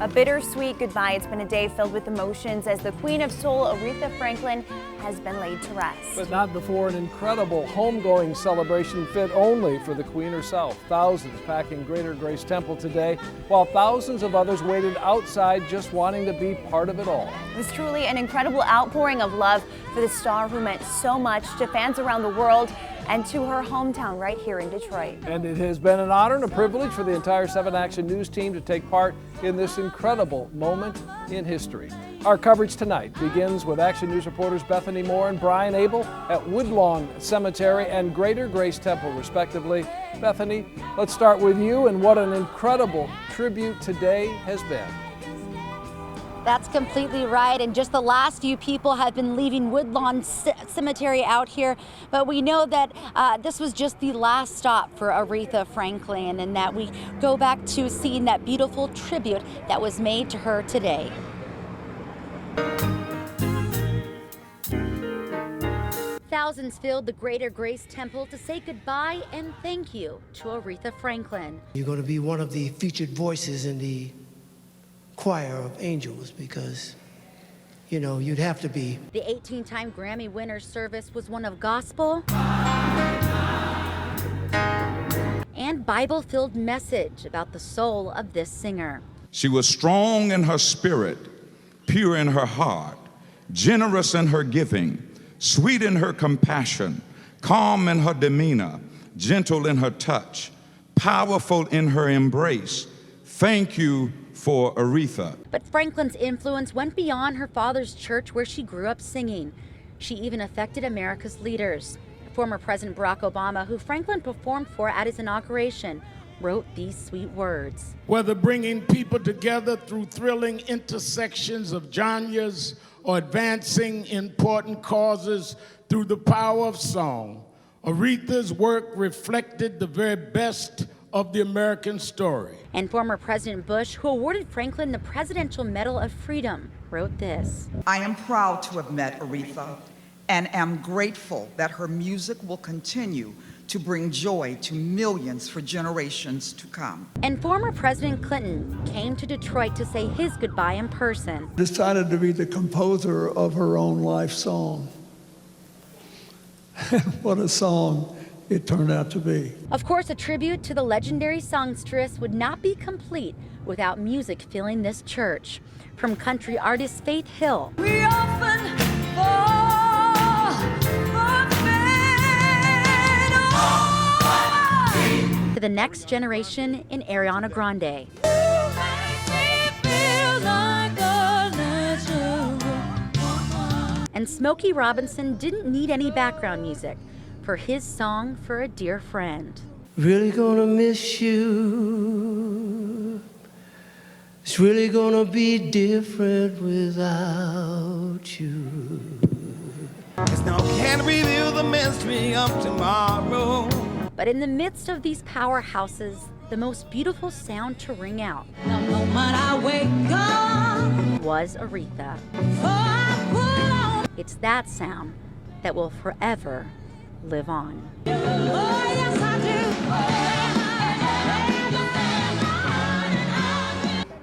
A bittersweet goodbye. It's been a day filled with emotions as the Queen of Soul, Aretha Franklin, has been laid to rest. But not before an incredible homegoing celebration fit only for the Queen herself. Thousands packing Greater Grace Temple today, while thousands of others waited outside just wanting to be part of it all. It was truly an incredible outpouring of love for the star who meant so much to fans around the world and to her hometown right here in Detroit. And it has been an honor and a privilege for the entire 7 Action News team to take part in this incredible moment in history. Our coverage tonight begins with Action News reporters Bethany Moore and Brian Abel at Woodlawn Cemetery and Greater Grace Temple, respectively. Bethany, let's start with you and what an incredible tribute today has been. That's completely right, and just the last few people have been leaving Woodlawn Cemetery out here, but we know that this was just the last stop for Aretha Franklin, and that we go back to seeing that beautiful tribute that was made to her today. Thousands filled the Greater Grace Temple to say goodbye and thank you to Aretha Franklin. You're going to be one of the featured voices in the choir of angels because, you know, you'd have to be. The 18-time Grammy winner's service was one of gospel and Bible-filled message about the soul of this singer. She was strong in her spirit, pure in her heart, generous in her giving, sweet in her compassion, calm in her demeanor, gentle in her touch, powerful in her embrace. Thank you for Aretha. But Franklin's influence went beyond her father's church where she grew up singing. She even affected America's leaders. Former President Barack Obama, who Franklin performed for at his inauguration, wrote these sweet words. Whether bringing people together through thrilling intersections of genres or advancing important causes through the power of song, Aretha's work reflected the very best of the American story. And former President Bush, who awarded Franklin the Presidential Medal of Freedom, wrote this. I am proud to have met Aretha and am grateful that her music will continue to bring joy to millions for generations to come. And former President Clinton came to Detroit to say his goodbye in person. Decided to be the composer of her own life song. What a song it turned out to be. Of course, a tribute to the legendary songstress would not be complete without music filling this church. From country artist Faith Hill we often fall for fate. Oh, to the next generation in Ariana Grande. And Smokey Robinson didn't need any background music for his song for a dear friend. Really gonna miss you. It's really gonna be different without you. Cause no can reveal the mystery of tomorrow. But in the midst of these powerhouses, the most beautiful sound to ring out The moment I wake up, was Aretha. before I put on, It's that sound that will forever live on. oh yes I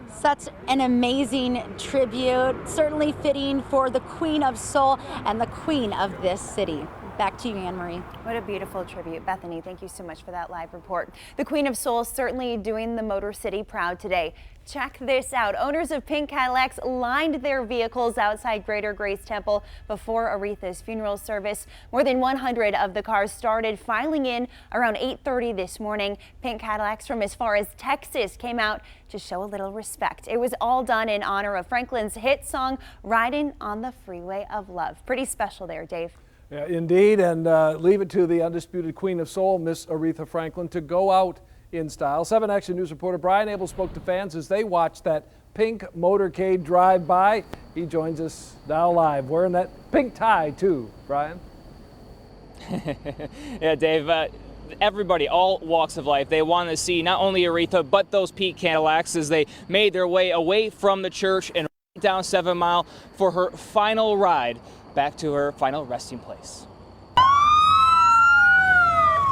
do. Such an amazing tribute, certainly fitting for the Queen of Soul and the Queen of this city. Back to you, Anne Marie. What a beautiful tribute. Bethany, thank you so much for that live report. The Queen of Soul certainly doing the Motor City proud today. Check this out. Owners of pink Cadillacs lined their vehicles outside Greater Grace Temple before Aretha's funeral service. More than 100 of the cars started filing in around 8:30 this morning. Pink Cadillacs from as far as Texas came out to show a little respect. It was all done in honor of Franklin's hit song, Riding on the Freeway of Love. Pretty special there, Dave. Yeah, indeed, and leave it to the undisputed Queen of Soul, Miss Aretha Franklin, to go out in style. 7 Action News reporter Brian Abel spoke to fans as they watched that pink motorcade drive by. He joins us now live, wearing that pink tie too. Brian? Yeah, Dave, everybody, all walks of life, they want to see not only Aretha, but those pink Cadillacs as they made their way away from the church and down 7 Mile for her final ride back to her final resting place.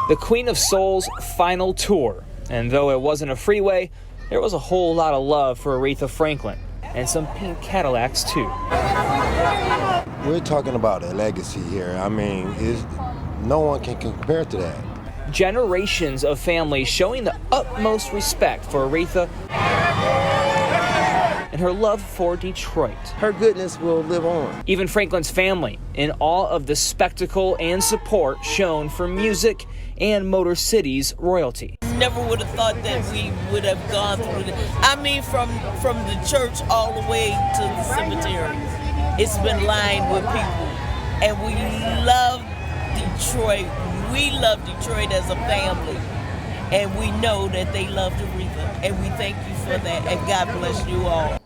The Queen of Soul's final tour, and though it wasn't a freeway, there was a whole lot of love for Aretha Franklin and some pink Cadillacs too. We're talking about a legacy here. I mean, no one can compare to that. Generations of families showing the utmost respect for Aretha and her love for Detroit. Her goodness will live on. Even Franklin's family in awe of the spectacle and support shown for music and Motor City's royalty. Never would have thought that we would have gone through it. I mean, from the church all the way to the cemetery. It's been lined with people. And we love Detroit. We love Detroit as a family. And we know that they loved Aretha. And we thank you for that. And God bless you all.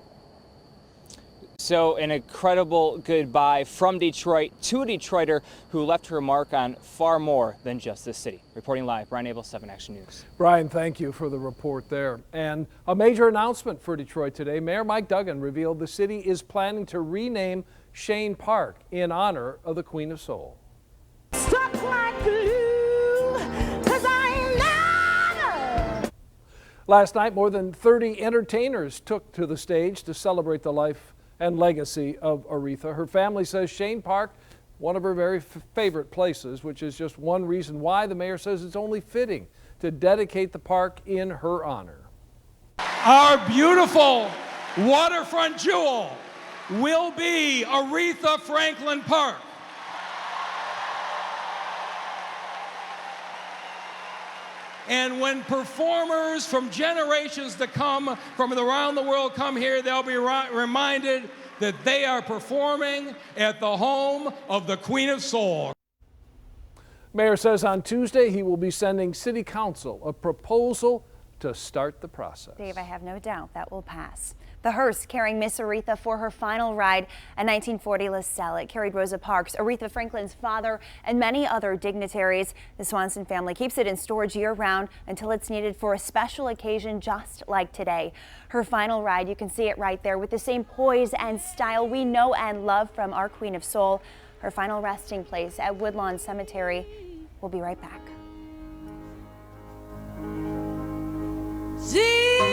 So an incredible goodbye from Detroit to a Detroiter who left her mark on far more than just this city. Reporting live, Brian Abel, 7 Action News. Brian, thank you for the report there. And a major announcement for Detroit today. Mayor Mike Duggan revealed the city is planning to rename Shane Park in honor of the Queen of Soul. Stuck like glue, 'cause I never. Last night, more than 30 entertainers took to the stage to celebrate the life and legacy of Aretha. Her family says Shane Park, one of her very favorite places, which is just one reason why the mayor says it's only fitting to dedicate the park in her honor. Our beautiful waterfront jewel will be Aretha Franklin Park. And when performers from generations to come from around the world come here, they'll be reminded that they are performing at the home of the Queen of Soul. Mayor says on Tuesday he will be sending City Council a proposal to start the process. Dave, I have no doubt that will pass. The hearse carrying Miss Aretha for her final ride, a 1940 LaSalle. It carried Rosa Parks, Aretha Franklin's father, and many other dignitaries. The Swanson family keeps it in storage year-round until it's needed for a special occasion just like today. Her final ride, you can see it right there with the same poise and style we know and love from our Queen of Soul. Her final resting place at Woodlawn Cemetery. We'll be right back. See